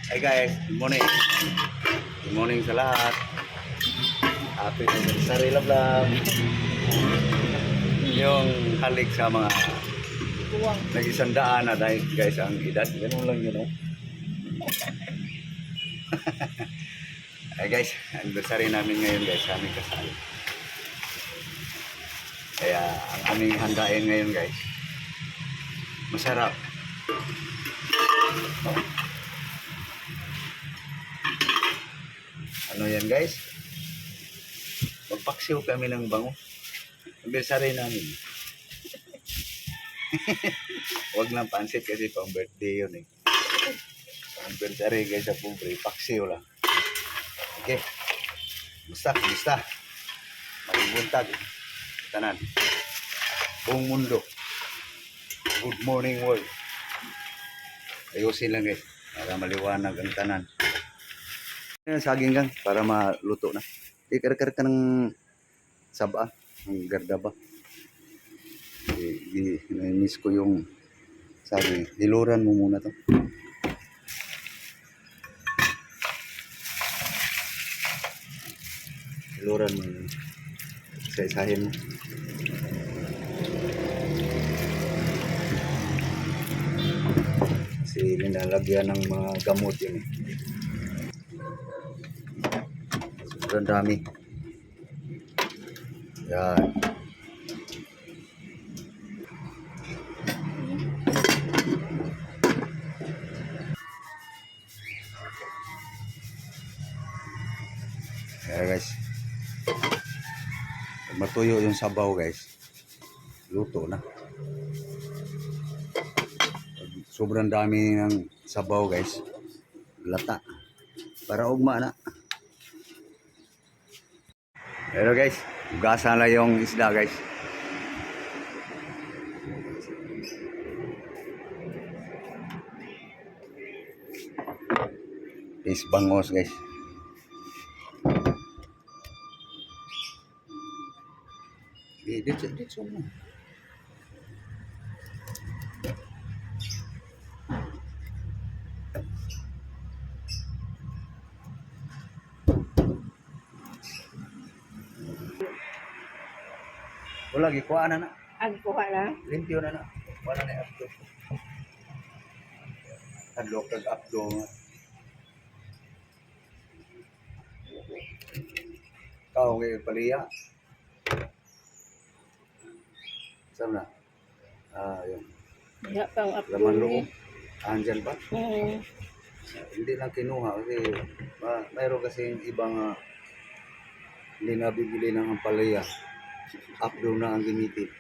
Hi guys, good morning. Good morning sa lahat. Happy anniversary, love love. Yung halik sa mga nag-isandaan na dahil guys ang edad. Ganun lang yun, oh. Hi guys, anniversary namin ngayon guys, sa aming kasal. Kaya ang aming handain ngayon guys, masarap. Ano yan guys? Magpaksiw kami ng bango. Anniversary namin. Huwag lang pansit kasi pang birthday yun eh. Anniversary guys sa pobre, paksiw lang. Okay. Musta? Magbuntag. Tanan. Buong mundo. Good morning world. Ayusin lang guys. Para maliwanag ang tanan. Saging gang para maluto na. Ikar-kar ka ng saba, ng gardaba. I-miss ko yung saging. Hiluran mo muna to. Hiluran mo yun. Isa-isahin mo. Kasi nilalagyan ng mga gamot yun eh. Sobrang dami. Yan. Kaya guys, pag matuyo yung sabaw guys, luto na. Pag sobrang dami ng sabaw guys, lata. Para ugma na. Pero guys, ugasan lang yung isda guys. Is bangos guys. Dito mo. Wala gikuha na. Kuha na. Limpyo na. Wala na abdo. Hadlok kag abdo. Kau kay paliya. Saan na? Yun. Wala pang upload. Laman loob. Andyan ba? Oo. Hindi lang kinuha kasi mayroon kasi ibang hindi na bibili ng ampalaya. Updo na ang gamitin.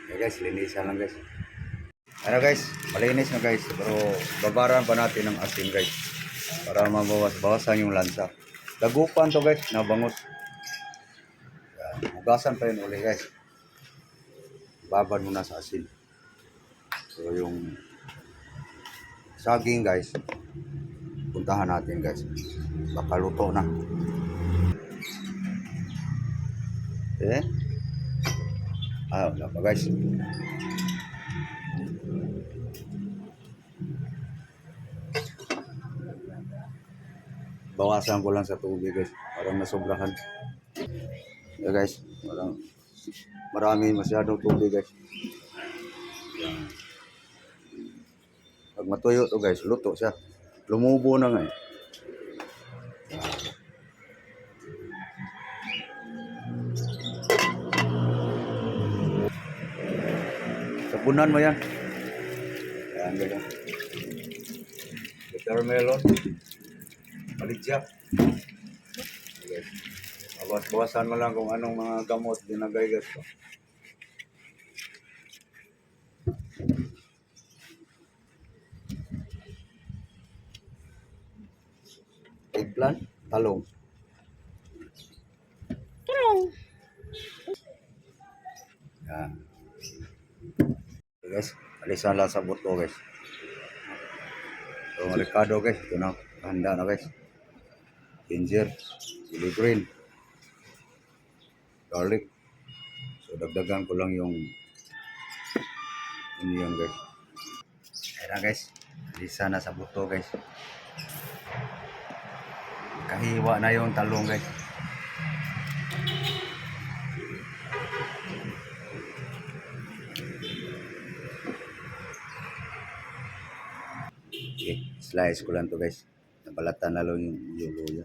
Okay guys, linisan lang guys. Ano guys, malinis na guys. Pero babaran pa natin ng asin guys. Para mabawas-bawasan yung lansa. Dagupan to guys, nabangus. Hugasan pa yun uli guys. Babad muna sa asin. So yung saging guys, puntahan natin guys. Baka luto na. Okay? Wala pa guys. Bawasan ko lang sa tubig guys. Parang nasobrahan. Yeah guys, marami masyadong tubig guys. Yan. Pag matuyo to guys, luto siya. Lumubo na nga eh. Sabunan mo yan. Ayan ganyan. Watermelon. Maligya. Okay. Bawas-bawasan mo lang kung anong mga gamot dinagay guys. Eggplant, talong. Yan. Okay guys, alisan lang sa buto guys. So malikado guys, ito na, handa na guys. Ginger, chili green, garlic. So dagdagan ko lang yung onion guys. Ayan na guys, Lisa na sa buto guys. Kahiwa na yung talong guys. Okay, slice ko lang to guys. Nabalatan na lang yung luya.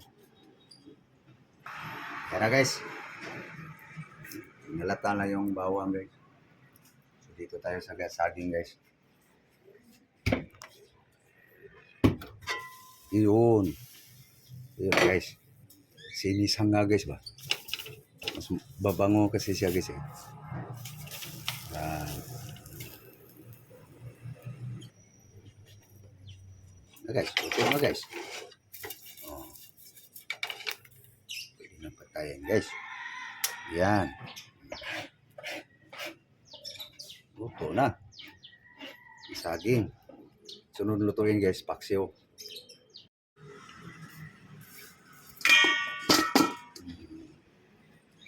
Yan na guys. Nalata na yung bawang guys. So, dito tayo sa saging guys. Yun. Yun guys. Sinisang nga guys ba? Mas babango kasi siya guys eh. Guys, okay na guys. Oh. Pwede na patayin guys. Yan. Luto na. Saging. Sunod lutuin guys, paksiw.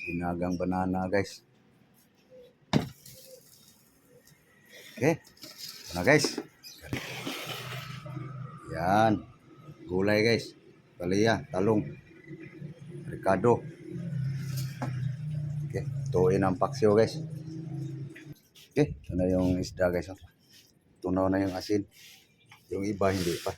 Ginagang banana guys. Okay. Ito na guys. Yan. Gulay guys. Palaya, talong. Ricado. Okay. Tuin ang paksiw guys. Okay. Ito na yung isda guys. Oh. Tunaw na yung asin. Yung iba hindi pa.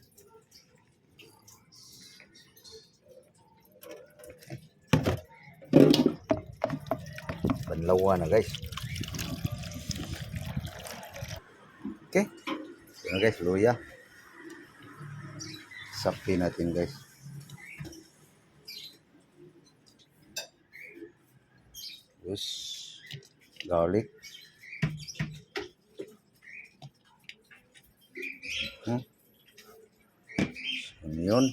Banlawa na guys. Okay. Ito na guys, luya. Sapi natin guys. Terus garlic. Onion.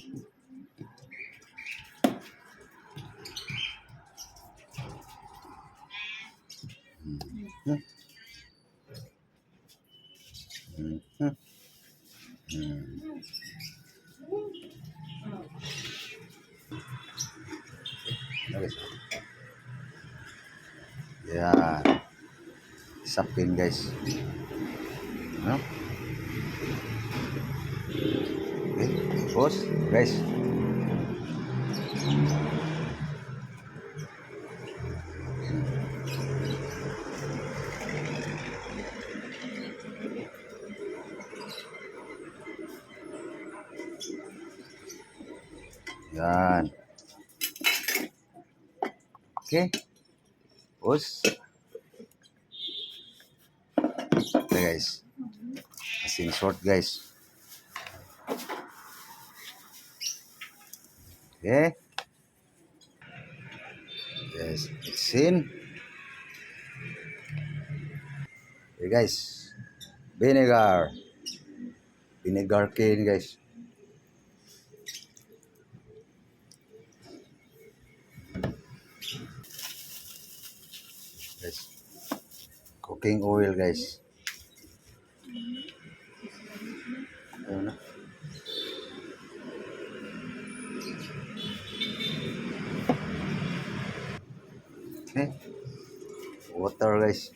Yan. Sapin guys. No? Okay. Tapos guys. Yan. Okay. Tapos. Okay guys. Asin short guys. Okay. Yes. Asin. Okay guys. Vinegar. Vinegar cane guys. Guys. Cooking oil guys. Ayun na. Okay. Water guys.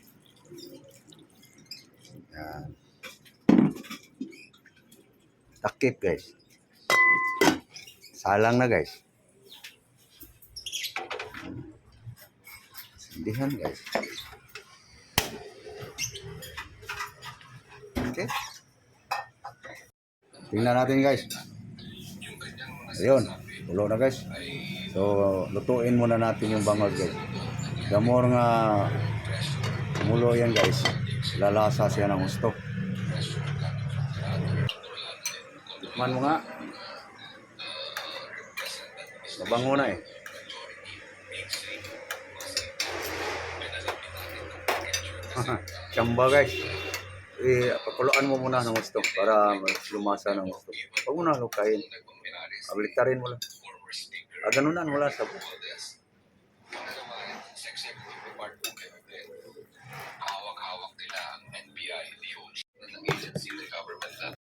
Yan. Takip guys. Salang na guys. Sindihan guys. Okay. Tingnan natin guys. Ayun. Ulo na guys. So, lutuin muna natin yung bangos guys. The more nga mulo yan guys, lalasa siya ng gusto. Tikman mo nga. Mabango na eh. Chamba guys. Pakuluan mo muna ng gusto para lumasa ng gusto. Huwag mo na lukain. Abliktarin mo lang. Ganunan mo lang sa buto.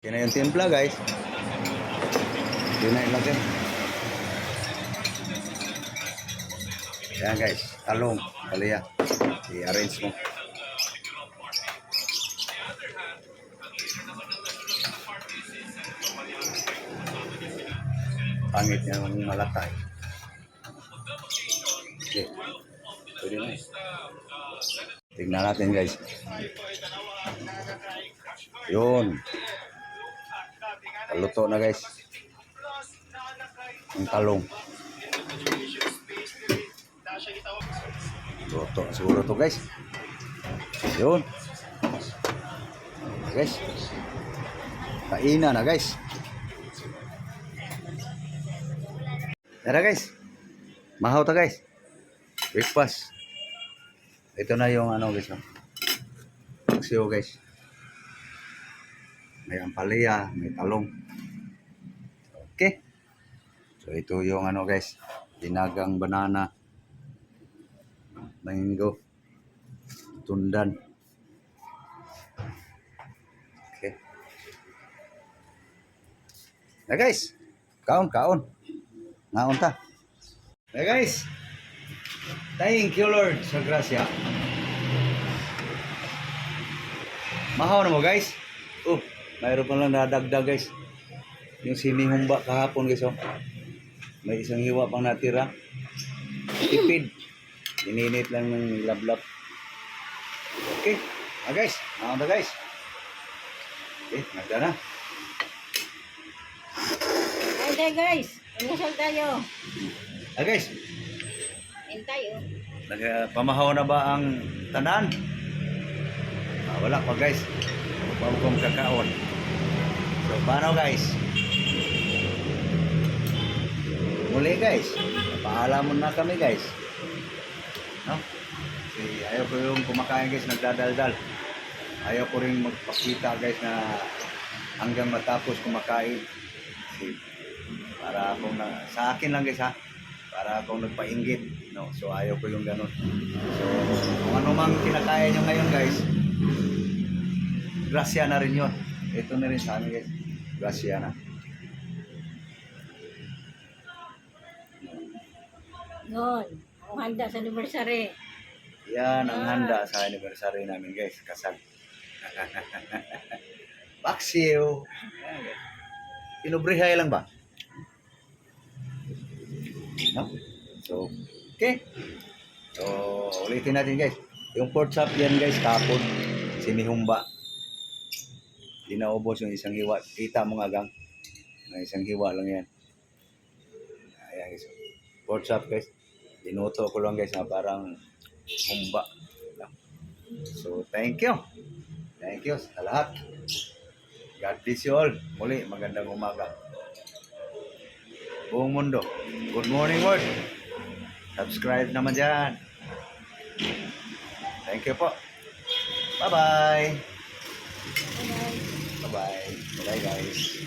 Yan na yung timpla guys. Yun na ilagay. Yan guys. Talong. Palaya. I-arrange mo. Pangit niya ng malatay. Okay. Pwede na. Tingnan natin guys. Yun. Paluto na guys. Ang talong. Luto na siguro to guys. Yun. Guys. Kainan na guys. Tara guys. Mahaw ta guys. Breakfast. Ito na yung ano guys. Paksiw guys. May ampalaya, may talong. Okay. So ito yung ano guys. Dinagang banana. Mango. Tundan. Okay. Na guys. Kaon. Naon ta. Na guys. Thank you Lord sa grasya. Mahaw na mo guys. Mayroon pa lang nadagdag guys. Yung sinihumba kahapon guys. May isang hiwa pang natira. Tipid. Ininit lang ng lablab. Okay. Guys. Mahaw na guys. Okay. Nagda na. Okay guys, umusal tayo. Guys. Tayo. Pamahaw na ba ang tanan? Wala pa guys. Bago kong kakaon. So paano guys? Muli guys. Paalam na kami guys. No? Kasi ayaw ko yung kumakain guys nagdadaldal. Ayaw ko rin magpakita guys na hanggang matapos kumakain. Kasi para akong sa akin lang guys ha. Para akong nagpainggit. No? So ayaw ko yung ganun. So kung ano mang kinakaya nyo ngayon guys, grasya na rin yun. Ito na rin sa amin guys. Grasya na. Yun. Ang handa sa anniversary. Yan ang handa sa anniversary namin guys. Kasal. Paksiw. Pinubrihay lang ba? No? So, okay. So, ulitin natin guys. Yung pork chop yan guys, kapon. Sinihumba. Di naubos yung isang hiwa. Kita mo nga gang. May isang hiwa lang yan. Ayan guys. Pork chop guys. Dinuto ko lang guys na parang humba. So, thank you. Thank you sa lahat. God bless you all. Muli, magandang umaga. Buong mundo. Good morning world. Subscribe naman dyan. Thank you po. Bye-bye. Bye-bye. Bye-bye guys.